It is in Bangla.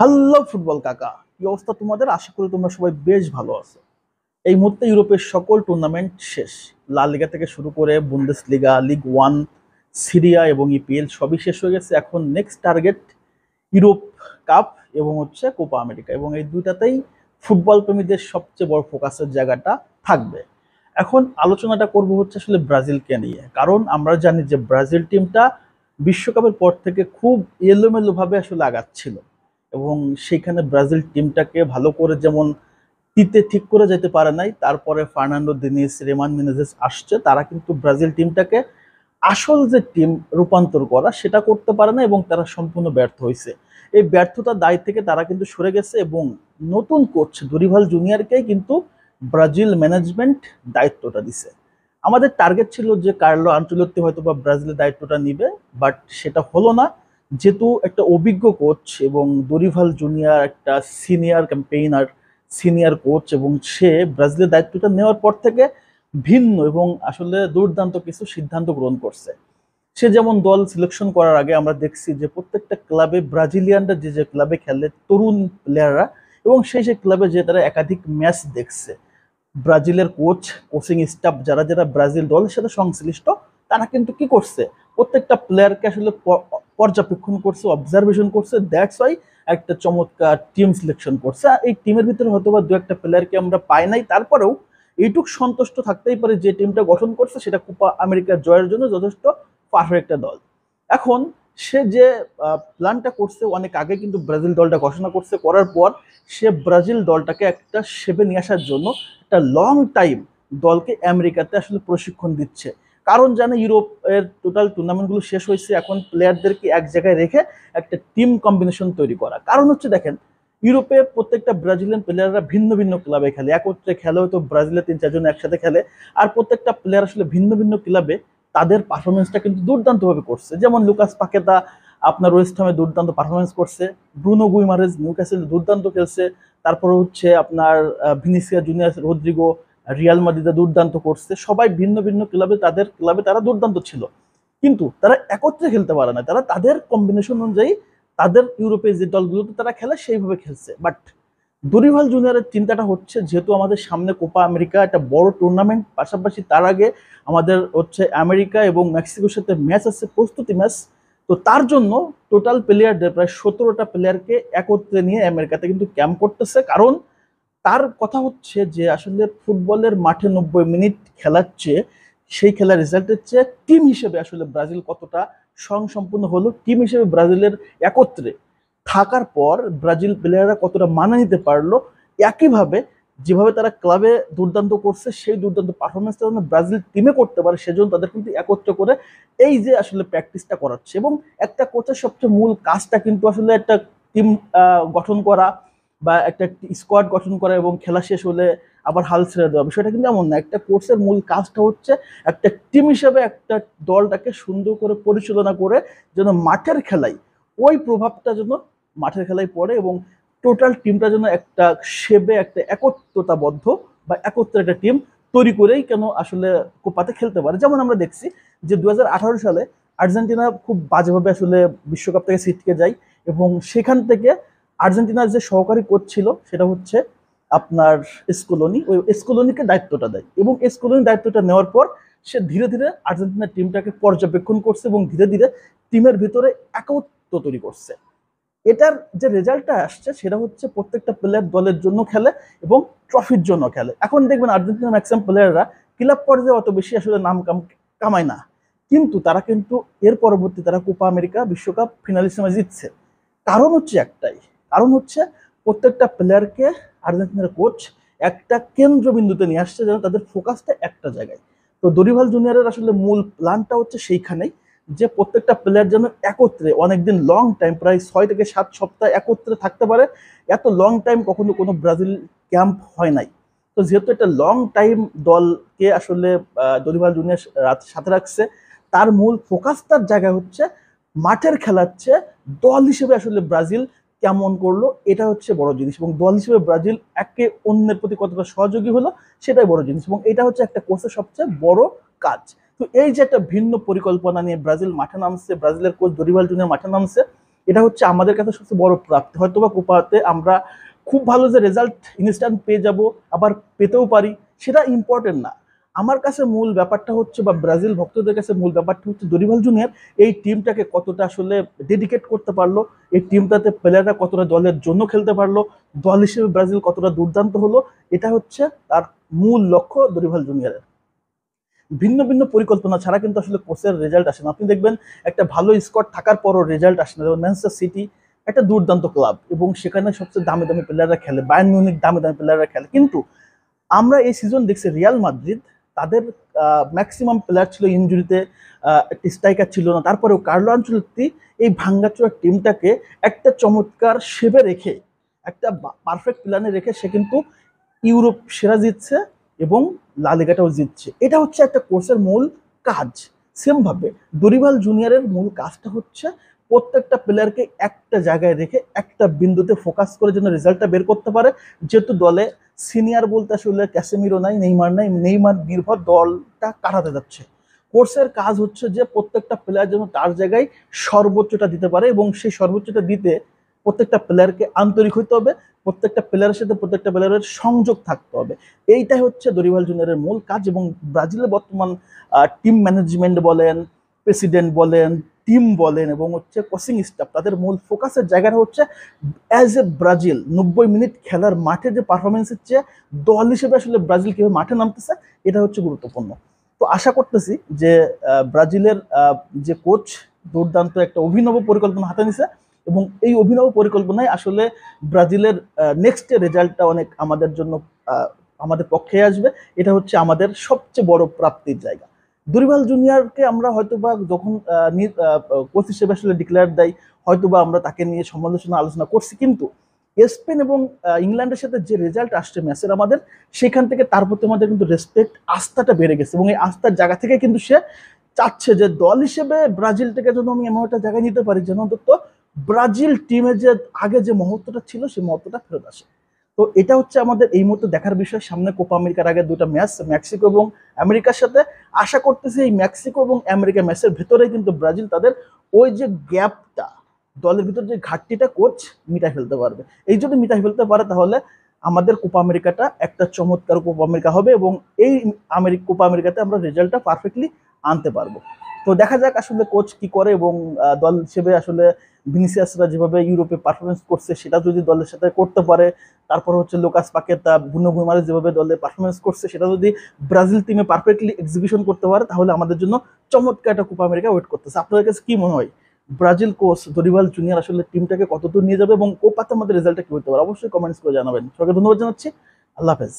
হ্যালো ফুটবল কাকা, কি অবস্থা তোমাদের? আশা করি তোমরা সবাই বেশ ভালো আছো। এই মুহূর্তে ইউরোপের সকল টুর্নামেন্ট শেষ। লা লিগা থেকে শুরু করে বুন্দেসলিগা, লিগ ওয়ান, সিরিয়া এবং ইপিএল সবই শেষ হয়ে গেছে। এখন নেক্সট টার্গেট ইউরোপ কাপ এবং হচ্ছে কোপা আমেরিকা, এবং এই দুইটাতেই ফুটবল প্রেমীদের সবচেয়ে বড় ফোকাসের জায়গাটা থাকবে। এখন আলোচনাটা করব হচ্ছে আসলে ব্রাজিলকে নিয়ে, কারণ আমরা জানি যে ব্রাজিল টিমটা বিশ্বকাপের পর থেকে খুব এলোমেলোভাবে আসলে আগাচ্ছিল, এবং সেইখানে ব্রাজিল টিমটাকে ভালো করে যেমন ঠিক করে যেতে পারে নাই। তারপরে ফার্নান্ডো দিনিস, রেমান মেনেজেস আসছে, তারা কিন্তু ব্রাজিল টিমটাকে আসল যে টিম রূপান্তর করা সেটা করতে পারে না, এবং তারা সম্পূর্ণ ব্যর্থ হয়েছে। এই ব্যর্থতার দায় থেকে তারা কিন্তু সরে গেছে, এবং নতুন কোচ দরিভাল জুনিয়রকেই কিন্তু ব্রাজিল ম্যানেজমেন্ট দায়িত্বটা দিছে। আমাদের টার্গেট ছিল যে কার্লো আনচেলত্তি হয়তো বা ব্রাজিলের দায়িত্বটা নিবে, বাট সেটা হলো না। যেহেতু একটা অভিজ্ঞ কোচ এবং দরিভাল জুনিয়র একটা সিনিয়র ক্যাম্পেইনার, সিনিয়র কোচ, এবং সে ব্রাজিলের দায়িত্বটা নেওয়ার পর থেকে ভিন্ন এবং আসলে দুর্দান্ত কিছু সিদ্ধান্ত গ্রহণ করছে। সে যেমন দল সিলেকশন করার আগে আমরা দেখছি যে প্রত্যেকটা ক্লাবে ব্রাজিলিয়ানরা যে যে ক্লাবে খেলে, তরুণ প্লেয়াররা, এবং সেই ক্লাবে যে তারা একাধিক ম্যাচ দেখছে, ব্রাজিলের কোচিং স্টাফ যারা যারা ব্রাজিল দলের সাথে সংশ্লিষ্ট, তারা কিন্তু কি করছে, প্রত্যেকটা প্লেয়ারকে আসলে পর্যবেক্ষণ করছে, অবজারভেশন করছে। দ্যাটস ওয়াই একটা চমৎকার টিম সিলেকশন করছে। আর এই টিমের ভিতরে হয়তো বা দু একটা প্লেয়ারকে আমরা পাই নাই, তারপরেও এইটুক সন্তুষ্ট থাকতেই পারে যে টিমটা গঠন করছে সেটা কোপা আমেরিকার জয়ের জন্য যথেষ্ট পারফেক্ট একটা দল। এখন সে যে প্ল্যানটা করছে অনেক আগে কিন্তু ব্রাজিল দলটা ঘোষণা করছে, করার পর সে ব্রাজিল দলটাকে একটা শেপে নিয়ে আসার জন্য একটা লং টাইম দলকে আমেরিকাতে আসলে প্রশিক্ষণ দিচ্ছে। কারণ জানে ইউরোপের টোটাল টুর্নামেন্টগুলো শেষ হয়েছে, এখন প্লেয়ারদেরকে এক জায়গায় রেখে একটা টিম কম্বিনেশন তৈরি করা। কারণ হচ্ছে দেখেন, ইউরোপে প্রত্যেকটা ব্রাজিলিয়ান প্লেয়াররা ভিন্ন ভিন্ন ক্লাবে খেলে, একত্রে খেলে, হয়তো ব্রাজিলের 3-4 জন একসাথে খেলে। আর প্রত্যেকটা প্লেয়ার আসলে ভিন্ন ভিন্ন ক্লাবে তাদের পারফরমেন্সটা কিন্তু দুর্দান্তভাবে করছে। যেমন লুকাস পাকেতা আপনার ওয়েস্ট হামে দুর্দান্ত পারফরমেন্স করছে, ব্রুনো গুইমারেজ নিউক্যাসল দুর্দান্ত খেলছে, তারপরে হচ্ছে আপনার ভিনিসিয়া জুনিয়র রদ্রিগো রিয়াল মাদ্রিদে দুর্দান্ত করছে। সবাই ভিন্ন ভিন্ন ক্লাবে, তাদের ক্লাবে তারা দুর্দান্ত ছিল, কিন্তু তারা একত্রে খেলতে পারে না। তারা তাদের কম্বিনেশন অনুযায়ী তাদের ইউরোপের যে দলগুলোতে তারা খেলে সেইভাবে খেলছে। বাট দরিভাল জুনিয়রের চিন্তাটা হচ্ছে, যেহেতু আমাদের সামনে কোপা আমেরিকা একটা বড় টুর্নামেন্ট, পাশাপাশি তার আগে আমাদের হচ্ছে আমেরিকা এবং মেক্সিকোর সাথে ম্যাচ আছে, প্রস্তুতি ম্যাচ। তো তার জন্য টোটাল প্লেয়ারদের প্রায় 17টা প্লেয়ারকে একত্রে নিয়ে আমেরিকাতে কিন্তু ক্যাম্প করতেছে। কারণ তার কথা হচ্ছে যে আসলে ফুটবলের মাঠে 90 মিনিট খেলার চেয়ে, সেই খেলার রেজাল্টের চেয়ে টিম হিসেবে আসলে ব্রাজিল কতটা স্বয়ংসম্পূর্ণ হলো, টিম হিসেবে ব্রাজিলের একত্রে থাকার পর ব্রাজিল প্লেয়াররা কতটা মানা নিতে পারলো, একইভাবে যেভাবে তারা ক্লাবে দুর্দান্ত করছে সেই দুর্দান্ত পারফরমেন্সটা যেন ব্রাজিল টিমে করতে পারে, সেজন্য তাদের কিন্তু একত্র করে এই যে আসলে প্র্যাকটিসটা করাচ্ছে। এবং একটা কোচের সবচেয়ে মূল কাজটা কিন্তু আসলে একটা টিম গঠন করা বা একটা স্কোয়াড গঠন করা এবং খেলা শেষ হলে আবার হাল ছেড়ে দেওয়া, বিষয়টা কিন্তু এমন না। একটা কোর্সের মূল কাজটা হচ্ছে একটা টিম হিসেবে একটা দলটাকে সুন্দর করে পরিচালনা করে যেন মাঠের খেলায় ওই প্রভাবটা যেন মাঠের খেলায় পড়ে, এবং টোটাল টিমটা যেন একটা সেবে একটা একত্রতাবদ্ধ বা একত্রে একটা টিম তৈরি করেই কেন আসলে কোপাতে খেলতে পারে। যেমন আমরা দেখছি যে 2018 সালে আর্জেন্টিনা খুব বাজেভাবে আসলে বিশ্বকাপ থেকে ছিটকে যায়, এবং সেখান থেকে আর্জেন্টিনার যে সহকারী কোচ ছিল সেটা হচ্ছে আপনার স্কোলোনি, ওই স্কোলোনিকে দায়িত্বটা দেয়, এবং স্কোলোনি দায়িত্বটা নেওয়ার পর সে ধীরে ধীরে আর্জেন্টিনার টিমটাকে পর্যবেক্ষণ করছে এবং ধীরে ধীরে টিমের ভিতরে একত্র তৈরি করছে। এটার যে রেজাল্টটা আসছে সেটা হচ্ছে প্রত্যেকটা প্লেয়ার দলের জন্য খেলে এবং ট্রফির জন্য খেলে। এখন দেখবেন আর্জেন্টিনার ম্যাক্সিমাম প্লেয়াররা ক্লাব পর্যায়ে অত বেশি আসলে নাম কামায় না, কিন্তু তারা কিন্তু এর পরবর্তী তারা কোপা আমেরিকা বিশ্বকাপ ফিনালিসিমা জিতছে। কারণ হচ্ছে একটাই, কারণ হচ্ছে প্রত্যেকটা প্লেয়ারকে আর্জেন্টিনার কোচ একটা কেন্দ্রবিন্দুতে নিয়ে আসছে, যেন তাদের ফোকাসটা একটা জায়গায়। তো দরিভাল জুনিয়রের আসলে মূল প্ল্যানটা হচ্ছে সেইখানেই, যে প্রত্যেকটা প্লেয়ার যেন একত্রে অনেকদিন লং টাইম, প্রায় 6 থেকে 7 সপ্তাহ একত্রে থাকতে পারে। এত লং টাইম কখনো কোনো ব্রাজিল ক্যাম্প হয় নাই। তো যেহেতু একটা লং টাইম দলকে আসলে দরিভাল জুনিয়র সাথে রাখছে, তার মূল ফোকাসটার জায়গা হচ্ছে মাঠের খেলার চেয়ে দল হিসেবে আসলে ব্রাজিল কেমন করলো, এটা হচ্ছে বড় জিনিস। এবং দল হিসেবে ব্রাজিল একে অন্যের প্রতি কতটা সহযোগী হলো, সেটাই বড় জিনিস, এবং এটা হচ্ছে একটা কোচের সবচেয়ে বড় কাজ। তো এই যে একটা ভিন্ন পরিকল্পনা নিয়ে ব্রাজিল মাঠে নামছে, ব্রাজিলের কোচ দরিভাল জুনিয়র মাঠে নামছে, এটা হচ্ছে আমাদের কাছে সবচেয়ে বড় প্রাপ্তি। হয়তো বা কোপাতে আমরা খুব ভালো যে রেজাল্ট ইনস্ট্যান্ট পেয়ে যাব, আবার পেতেও পারি, সেটা ইম্পর্টেন্ট না। আমার কাছে মূল ব্যাপারটা হচ্ছে, বা ব্রাজিল ভক্তদের কাছে মূল ব্যাপারটা হচ্ছে, দরিভাল জুনিয়র এই টিমটাকে কতটা আসলে ডেডিকেট করতে পারলো, এই টিমটাতে প্লেয়াররা কতটা দলের জন্য খেলতে পারলো, দল হিসেবে ব্রাজিল কতটা দুর্দান্ত হলো, এটা হচ্ছে তার মূল লক্ষ্য দরিভাল জুনিয়রের। ভিন্ন ভিন্ন পরিকল্পনা ছাড়া কিন্তু আসলে কোচের রেজাল্ট আসে না। আপনি দেখবেন একটা ভালো স্কোয়াড থাকার পরও রেজাল্ট আসে না। যেমন ম্যানচেস্টার সিটি একটা দুর্দান্ত ক্লাব এবং সেখানে সবচেয়ে দামি দামি প্লেয়াররা খেলে, বায়ার্ন মিউনিখ দামি দামি প্লেয়াররা খেলে, কিন্তু আমরা এই সিজন দেখছি রিয়াল মাদ্রিদ তাদের ম্যাক্সিমাম প্লেয়ার ছিল ইনজুরিতে, একটি স্ট্রাইকার ছিল না, তারপরেও কার্লো আনচেলত্তি এই ভাঙ্গাচোরা টিমটাকে একটা চমৎকার শেপে রেখে, একটা পারফেক্ট প্ল্যানে রেখে সে কিন্তু ইউরোপ সেরা জিতছে এবং লা লিগাটাও জিতছে। এটা হচ্ছে একটা কোর্সের মূল কাজ। সেম ভাবে দরিভাল জুনিয়রের মূল কাজটা হচ্ছে প্রত্যেকটা প্লেয়ারকে একটা জায়গায় রেখে একটা বিন্দুতে ফোকাস করে যেন রেজাল্টটা বের করতে পারে। যেহেতু দলে সিনিয়র বলতে আসলে ক্যাসেমিরো নাই, নেইমার নাই, নেইমার নির্ভর দলটা কাটাতে যাচ্ছে। কোর্সের কাজ হচ্ছে যে প্রত্যেকটা প্লেয়ার যেন তার জায়গায় সর্বোচ্চটা দিতে পারে এবং সেই সর্বোচ্চটা দিতে প্রত্যেকটা প্লেয়ারকে আন্তরিক হইতে হবে, প্রত্যেকটা প্লেয়ারের সাথে প্রত্যেকটা প্লেয়ারের সংযোগ থাকতে হবে। এইটাই হচ্ছে দরিভাল জুনিয়রের মূল কাজ। এবং ব্রাজিলের বর্তমান টিম ম্যানেজমেন্ট বলেন, প্রেসিডেন্ট বলেন, টিম বলেন এবং হচ্ছে কোচিং স্টাফ, তাদের মূল ফোকাসের জায়গাটা হচ্ছে অ্যাজ এ ব্রাজিল 90 মিনিট খেলার মাঠে যে পারফরমেন্সের চেয়ে দল হিসেবে আসলে ব্রাজিল কিভাবে মাঠে নামতেছে, এটা হচ্ছে গুরুত্বপূর্ণ। তো আশা করতেছি যে ব্রাজিলের যে কোচ দুর্দান্ত একটা অভিনব পরিকল্পনা হাতে নিছে এবং এই অভিনব পরিকল্পনায় আসলে ব্রাজিলের নেক্সট রেজাল্টটা অনেক আমাদের জন্য আমাদের পক্ষে আসবে। এটা হচ্ছে আমাদের সবচেয়ে বড় প্রাপ্তির জায়গা। দরিভাল জুনিয়রকে আমরা হয়তোবা যখন কোচ হিসেবে আসলে ডিক্লেয়ার দেয়, হয়তোবা আমরা তাকে নিয়ে সমালোচনা আলোচনা করছি, কিন্তু স্পেন এবং ইংল্যান্ডের সাথে যে রেজাল্ট আসছে ম্যাচের আমাদের, সেখান থেকে তার প্রতি আমাদের কিন্তু রেসপেক্ট, আস্থাটা বেড়ে গেছে এবং এই আস্থার জায়গা থেকে কিন্তু সে চাচ্ছে যে দল হিসেবে ব্রাজিলটাকে যেন আমি এমন একটা জায়গায় নিতে পারি যেন অন্তত ব্রাজিল টিমে যে আগে যে মহত্বটা ছিল সেই মহত্বটা ফেরত আসে। তো এটা হচ্ছে আমাদের এই মুহূর্তে দেখার বিষয়। সামনে কোপা আমেরিকার আগে দুটো ম্যাচ মেক্সিকো এবং আমেরিকার সাথে, আশা করতেছি এই মেক্সিকো এবং আমেরিকা ম্যাচের ভেতরে কিন্তু ব্রাজিল তাদের ওই যে গ্যাপটা, দলের ভিতর যে ঘাটতিটা কোচ মিটাই ফেলতে পারবে। এই যদি মিটাই ফেলতে পারে তাহলে আমাদের কোপা আমেরিকাটা একটা চমৎকার কোপা আমেরিকা হবে এবং এই কোপা আমেরিকাতে আমরা রেজাল্টটা পারফেক্টলি আনতে পারবো। তো দেখা যাক আসলে কোচ কি করে এবং দল হিসেবে আসলে ভিনিসিয়াসরা যেভাবে ইউরোপে পারফরমেন্স করছে সেটা যদি দলের সাথে করতে পারে, তারপর হচ্ছে লুকাস পাকেতা, ব্রুনো গুইমারেস যেভাবে দলে পারফরমেন্স করছে সেটা যদি ব্রাজিল টিমে পারফেক্টলি এক্সিকিউশন করতে পারে, তাহলে আমাদের জন্য চমৎকার একটা কোপা আমেরিকা ওয়েট করতেছে। আপনাদের কাছে কি মনে হয় ব্রাজিল কোচ দরিভাল জুনিয়র আসলে টিমটাকে কতদূর নিয়ে যাবে এবং কোপাতে আমাদের রেজাল্টটা কি হতে পারে? অবশ্যই কমেন্টস করে জানাবেন। সবাইকে ধন্যবাদ জানাচ্ছি। আল্লাহ হাফেজ।